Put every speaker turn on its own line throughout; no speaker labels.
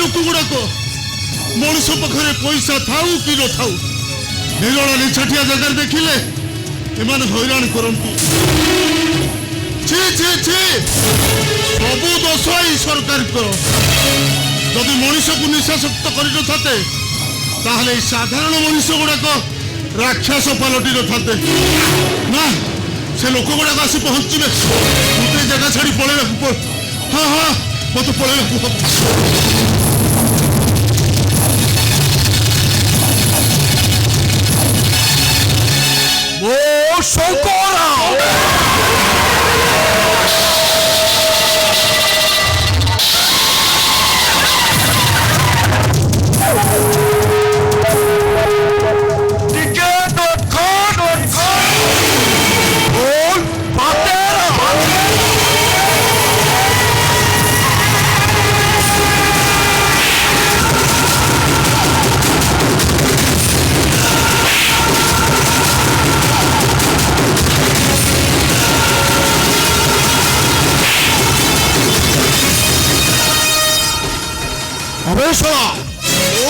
लोक गुड़ाक मनुष्य पाखे पैसा थाऊ कि न थाऊ निरल निछाटिया जगह देखिले एमान हैरान करती। छि छि छि सबू दोष ई सरकार जदि मनुष्य को निशाशक्त कर साधारण मनुष्य गुड़ाक राक्षस पलटि न ना से लोक गुड़ाक आसी पहुंचे मत जगह छाड़ी पलैया। हाँ हाँ मत पलैया
ओ शंकरा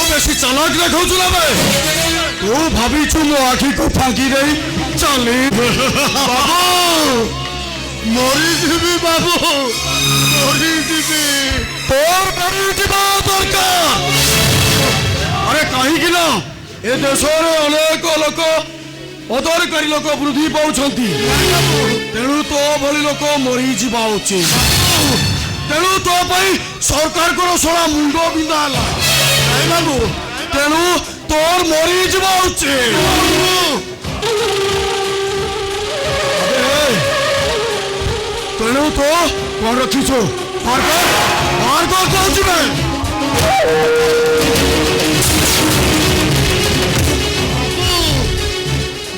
बेसी चालाक देखा तू भावी मो आखि को फांकी दे चली
बाबू मरीजी बाबू मरीजी
तोर मरीजा दरकार। अरे कहीं ना ए देश अनेक लोक अदरकारी लोक वृद्धि पाँच तेणु तो भली लोक मरीजा उचित तेणु तो सरकार को सोना मुंड बिंधा है बाबू तेणु तोर मरीजा उचित। तेणु तो कौन रखीच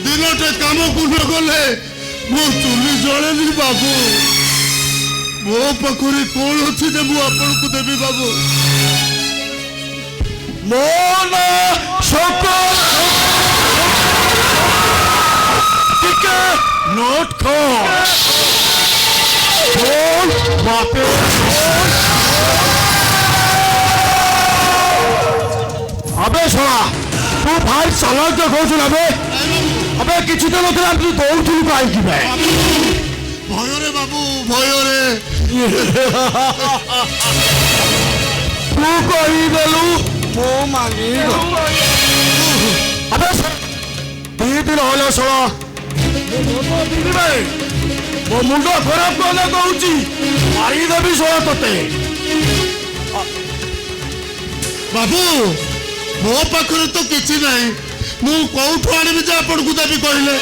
दिनटे कम को न गले मो चुली जले बाबू मो पाखे कौन अच्छी जे मुझे आपन को देवी बाबू
मो ना नोट खो बापे अबे सुना तू भाई चालाक देखा अबे अबे किसी दिन तू दौड़ कहीं
भय रे बाबू भय रे
तू कहीदेलु मो मांगी अबे दी दिन हल शोला मो मुंड खराब कला कहूँ मारिदेवी शोला तोते
बाबू मो पाखे तो किसी ना मु कौटू आनी जे आपन को देवी कहले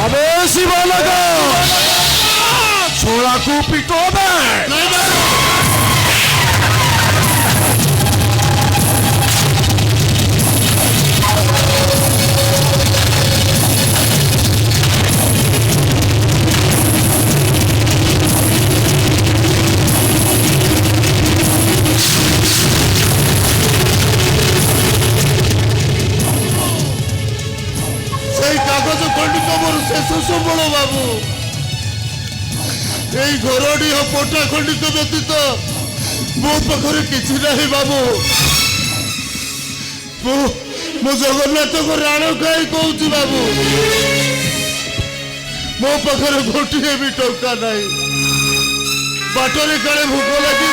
अबे शिव लगा छोड़ा को पिटो
कागज खंडित मोर शेष सबल बाबू यही घरडी पोटा खंडित व्यतीत मो पाखे किसी ना बाबू मो जगन्नाथ को राण कहीं कहूँ बाबू मो पाखे गोटे भी टंका ना बाटरे काले भोक लगे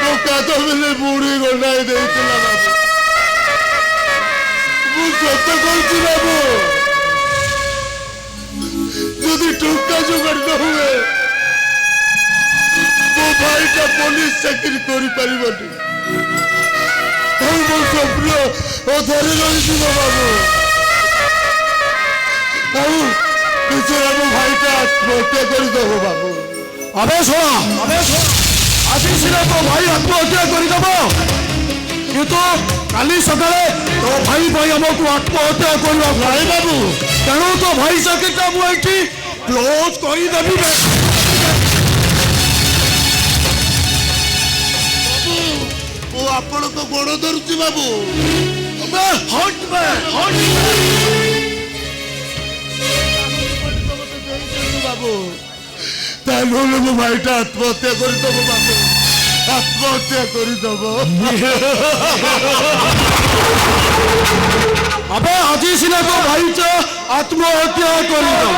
मो काद बेले बुढ़ी गंडाई देला बाबू सत्य कहूँ बाबू जदि टंका जोगाड़ न हुए मो भाईटा पुलिस चाकरी कर मो स्वप्न अधारे रही बाबू बेचारा मो भाईटा आत्महत्या करदेव बाबू
अबे सुना आज सीना तो भाई आत्महत्या करदेव किंतु काली सकाले तो भाई भाई आमको आत्महत्या करवा भाई बाबू तेणु तो भाई चाकरीटा मुझे क्लोज करदेवी
बाबू आपण को गोड़ धरुची बाबू
हट
बाबू ताहले मो भाईटा आत्महत्या करदेव बाबू আত্মহত্যা করিদেব।
আবে আজি সিনা তো ভাইটা আত্মহত্যা করিদেব,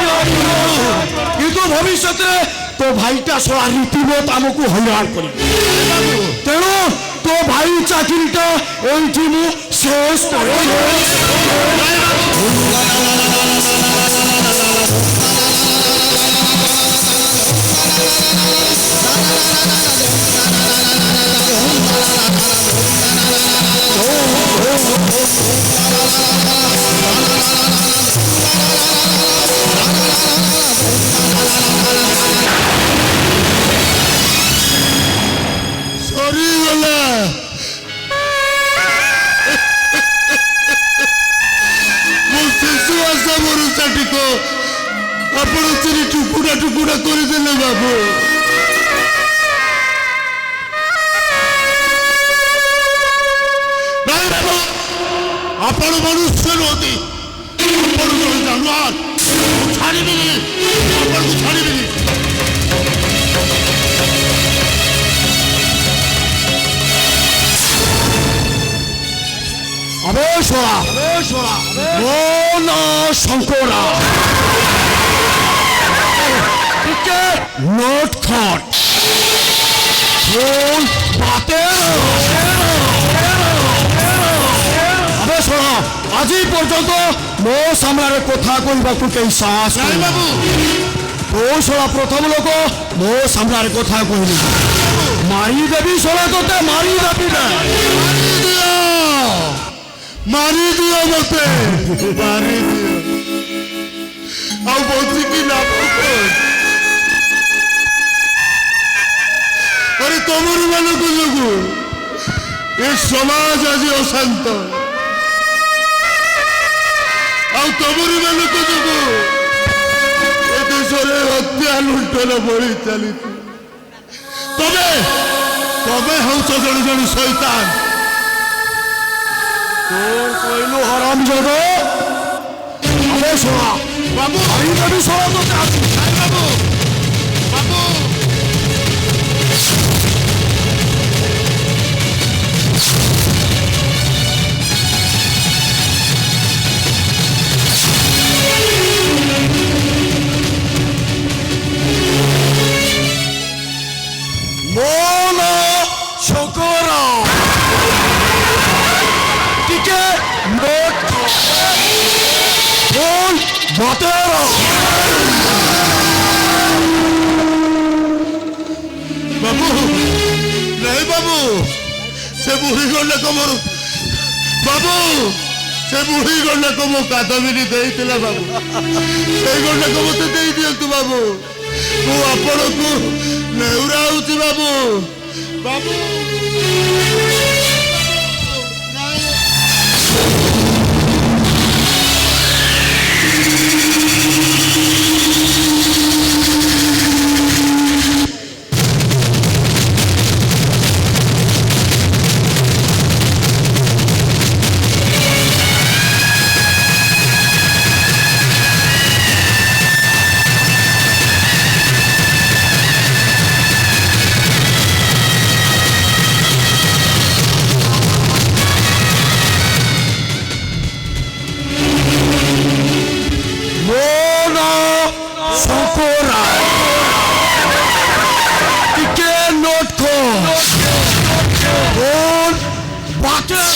কিন্তু ভবিষ্যতে তো ভাইটা সরা রীতিমত আমাকে হইরাণ করিব। তেণু তো ভাই চাকরিটা এইটি মু শেষ করে
ସରିଗଲା। ମୋ ଶେଷ ଆଶା ଭରସାଟିକ ଆପଣ ଚିରି ଟୁକୁଡ଼ା ଟୁକୁଡ଼ା କରିଦେଲେ ବାବୁ। ନାଇଁ ବାବୁ, ଆପଣ ମନୁଷ୍ୟ ନୁହନ୍ତି, ଆପଣ ଜଣେ ଜାନୁଆର। ମୁଁ ଛାଡ଼ିବିନି, ଆପଣଙ୍କୁ ଛାଡ଼ିବିନି।
অবেশরা ও না শঙ্করা টিকে নোট খট ফুল পাতে অবেশরা আজি পর্যন্ত মো সামনে কথা কইবাকু কেই সাহস
ନାଇଁ ବାବୁ,
ও সোলা প্রথম লোক মো সামনে কথা কইলি মারি দেবি সোলা তোতে মারি দেবি না
ମାରିଦିଅ ମତେ, ମାରିଦିଅ। ଆଉ ବଞ୍ଚିକି ଲାଭ କଣ? ଆରେ ତମରି ମାନଙ୍କ ଯୋଗୁ ଏ ସମାଜ ଆଜି ଅଶାନ୍ତ, ଆଉ ତମରି ମାନଙ୍କ ଯୋଗୁ ଏ ଦେଶରେ ହତ୍ୟା ଲୁଣ୍ଠନ ବଳି ଚାଲିଛି। ତମେ ହଉଛ ଜଣେ ଜଣେ ଶୈତାନ।
তোর কইলো হারাম জাদা আবে সোনা
বাবু,
আমি আমি সোনা তোতে আছি
ନାଇଁ ବାବୁ, ବାବୁ।
মোনা শঙ্করা টিকে নোট ফুল বাতেরা
বাবু, ନାଇଁ ବାବୁ, ସେ ବୁଢୀ ଗଣ୍ଡାକ ମୋର ବାବୁ, ସେ ବୁଢୀ ଗଣ୍ଡାକ ମୋ କାଦବିନି ଦେଇଥିଲା ବାବୁ। ସେଇ ଗଣ୍ଡାକ ମତେ ଦେଇ ଦିଅନ୍ତୁ ବାବୁ, ମୁଁ ଆପଣଙ୍କୁ ନେଉରା ହଉଛି ବାବୁ। ବାବୁ
মোনা শঙ্করা টিকে নোট ফুল বাতেরা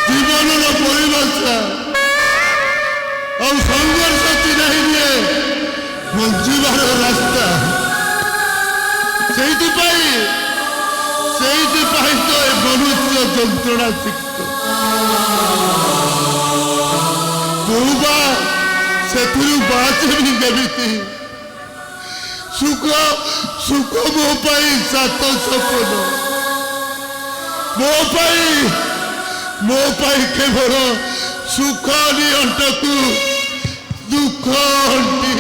ଜୀବନର ପରିଭାଷା ଆଉ ସଂଘର୍ଷ ଚିହ୍ନାଇଲେ ବଞ୍ଚିବାର ରାସ୍ତା। ସେଇଥିପାଇଁ ତ ଏ ମନୁଷ୍ୟ ଯନ୍ତ୍ରଣା ଶିକ୍ତ। ତୁ ବା ସେ
ଏଥିରୁ ବାହାରିବି କେମିତି? ସୁଖ ସୁଖ ମୋ ପାଇଁ ସାତ ସପନ, ମୋ ପାଇଁ କେବଳ ସୁଖ ନିଅଣ୍ଟକୁ ଦୁଃଖ ଅଣ୍ଟି।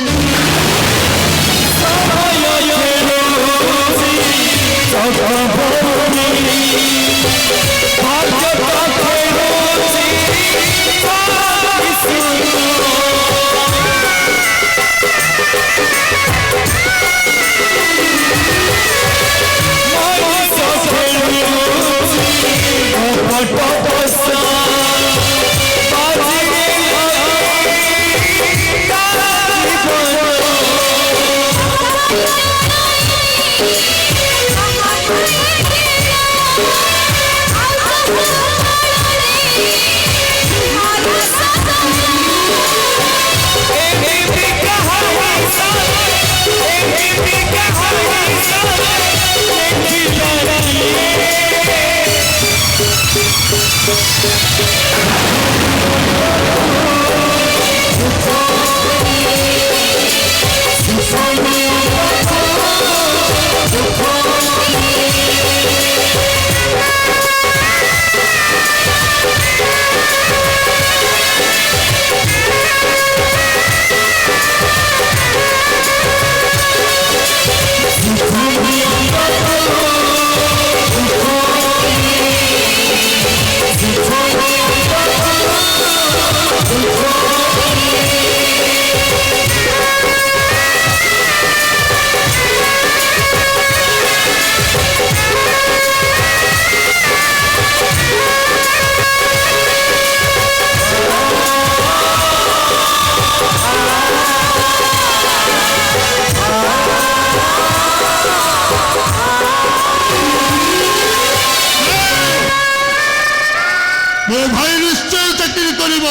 ମୋ ଭାଇ ନିଶ୍ଚୟ ଚାକିରି କରିବ।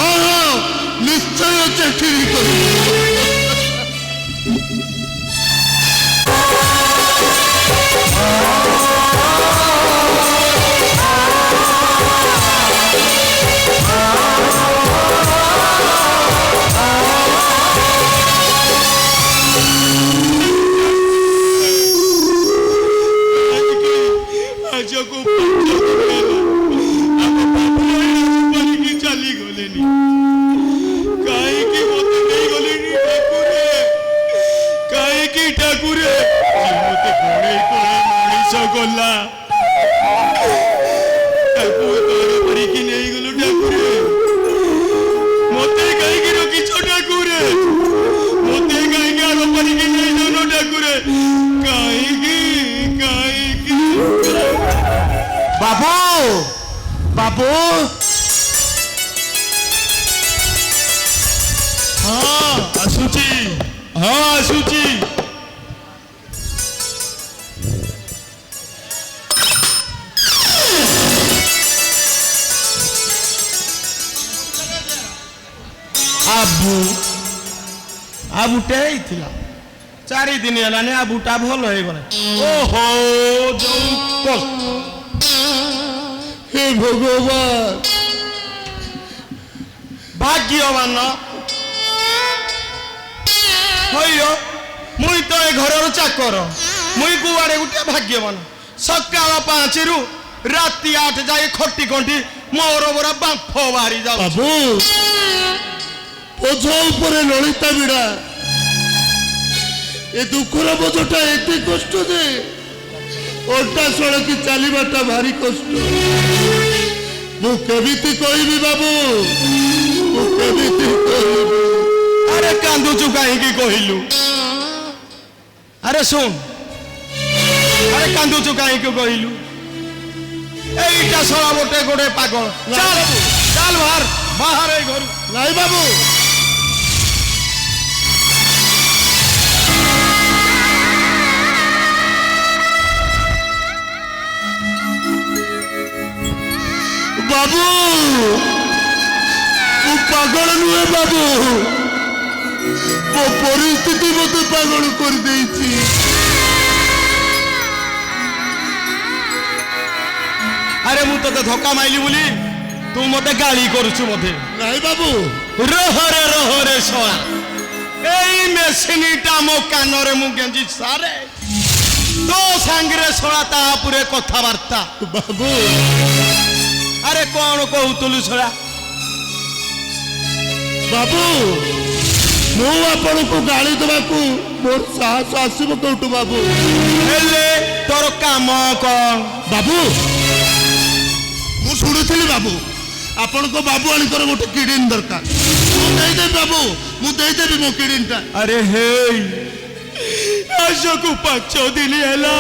ହଁ ହଁ, ନିଶ୍ଚୟ ଚାକିରି କରିବ।
বাবু বাবু,
ହଁ ଆସୁଛି, ହଁ ଆସୁଛି।
ଆବୁଟେ ହେଇଥିଲା 4 ଦିନ ହେଲାନି, ଆବୁଟା ଭଲ ହେଇଗଲା। ଓହୋ, ଯୋଉ କଷ୍ଟ।
ହେ ଭଗବାନ,
ଭାଗ୍ୟବାନ ହଇର, ମୁଇଁ ତ ଏ ଘରର ଚାକର, ମୁଇଁ କୁଆଡ଼େ ଗୋଟେ ଭାଗ୍ୟବାନ। ସକାଳ 5ରୁ ରାତି 8 ଯାଏ ଖଟି ଖଟି ମୋର ବରା ବାମ୍ଫ ବାହାରି ଯାଉ।
ବାବୁ, ବୋଝ ଉପରେ ଲଳିତା ବିଡ଼ା। ଏ ଦୁଃଖର ବୋଝଟା ଏତେ କଷ୍ଟ ଯେ ଅଣ୍ଟା ସଳକି ଚାଲିବାଟା ଭାରି କଷ୍ଟ। ମୁଁ କେମିତି କହିବି ବାବୁ, ମୁଁ କେମିତି କହିବି?
ଆରେ କାନ୍ଦୁଛୁ କାହିଁକି କହିଲୁ? ଆରେ ଶୁଣ, ଆରେ କାନ୍ଦୁଛୁ କାହିଁକି କହିଲୁ? এইটা সরা বটে গোটে পাগল। চাল চাল বাহার বাহার এই ঘর।
নাই বাবু, বাবু ମୁଁ ପାଗଳ ନୁହେଁ ବାବୁ, ମୋ ପରିସ୍ଥିତି ମୋତେ ପାଗଳ କରିଦେଇଛି।
আরে মু তোকে ধক্কা মাইলি বলি তু মতে গালি করছু মতে।
নাই বাবু,
ରହରେ ରହରେ ଶଳା ଏଇ ମେସିନଟା ମୋ କାନରେ ମୁଁ ଗେଞ୍ଜି ସାରେ ତୋ ସାଙ୍ଗରେ ଶଳା ତାପରେ କଥାବାର୍ତ୍ତା
ବାବୁ
ଆରେ କଣ କହୁଥିଲୁ ଶଳା
ବାବୁ ମୁଁ ଆପଣଙ୍କୁ ଗାଳି ଦେବାକୁ ମୋର ସାହସ ଆସିବ କୋଉଠୁ ବାବୁ
ହେଲେ ତୋର କାମ କଣ
ବାବୁ ମୁଁ ଶୁଣୁଥିଲି ବାବୁ ଆପଣଙ୍କ ବାବୁ ଆଣିଙ୍କର ଗୋଟେ କିଡିନ୍ ଦରକାର ମୁଁ ଦେଇଦେବି ବାବୁ ମୁଁ ଦେଇଦେବି ମୋ କିଡିନ୍ଟା
ଆରେ ହେଇ ଆଜକୁ 5 ଦିନ ହେଲା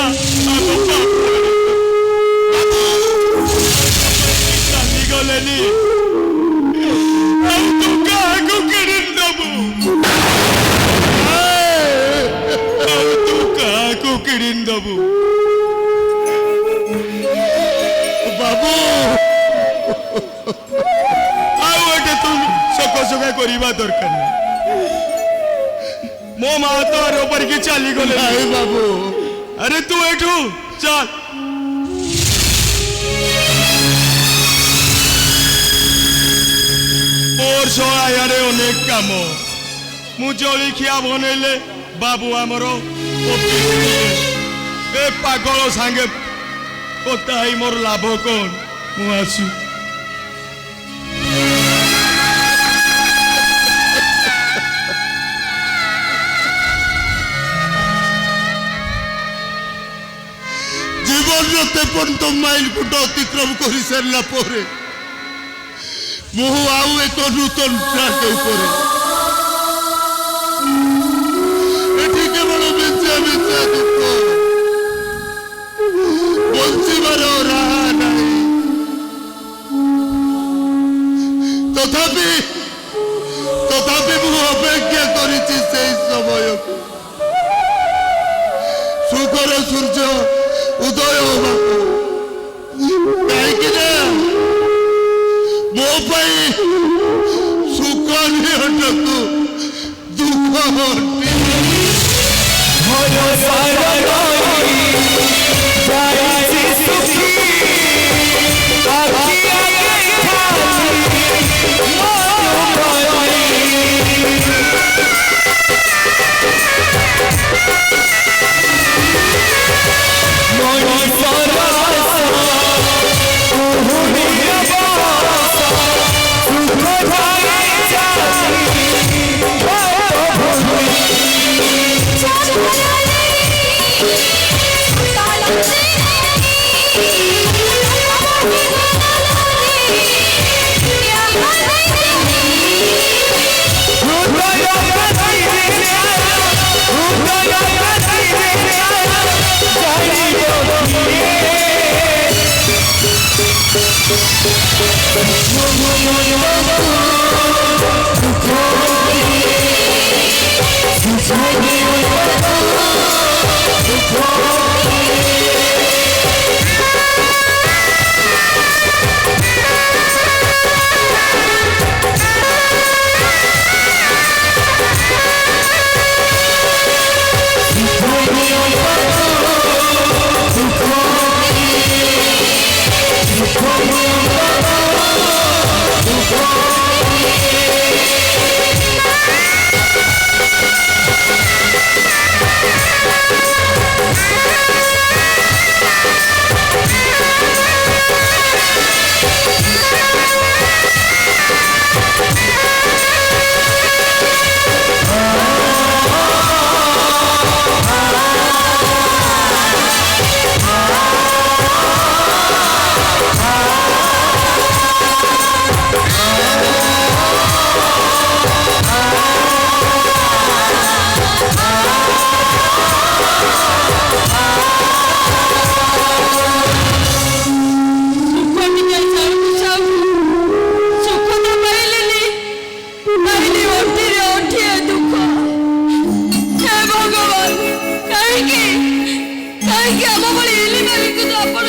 ଚାଲିଗଲେନି ଆଉ ତୁ କାହାକୁ କିଡିନ୍ ଦବୁ ଆଉ ତୁ କାହାକୁ କିଡିନ୍ ଦବୁ
ବାବୁ
ଆଉ ଏଟେ ତୁ ସକା କରିବା ଦରକାର ନାହିଁ ମୋ ମା ତ ଆର ପରିକି ଚାଲିଗଲେ
ନାଇଁ ବାବୁ
ଆରେ ତୁ ଏଠୁ ଚାଲ মোর সহায়ারে অনেক কাম মু জলিখিয়া বনাইলে বাবু আমার এ পাগল সাঙ্গে কথা হই মোর লাভ কোন মু আসু
জীবনর 53 মাইল কুট অতিক্রম করে সারলা পরে ମୁଁ ଆଉ ଏକ ନୂତନ ଟ୍ରାକ୍ ଉପରେ ଏଠି କେବଳ ମିଥ୍ୟା ମିଥ୍ୟା ଦୁଃଖ ବଞ୍ଚିବାର ରାହା ନାହିଁ ତଥାପି ମୁଁ ଅପେକ୍ଷା କରିଛି ସେଇ ସମୟକୁ ସୁଖର ସୂର୍ଯ୍ୟ ଉଦୟ ହେବାକୁ କାହିଁକି ନା ମୋ ପାଇଁ ସୁଖ ନିଅଣ୍ଟକୁ ଦୁଃଖ
କାହିଁକି ଆମ ଭଳି ଏଲିନା ବିକୁଛୁ ଆପଣ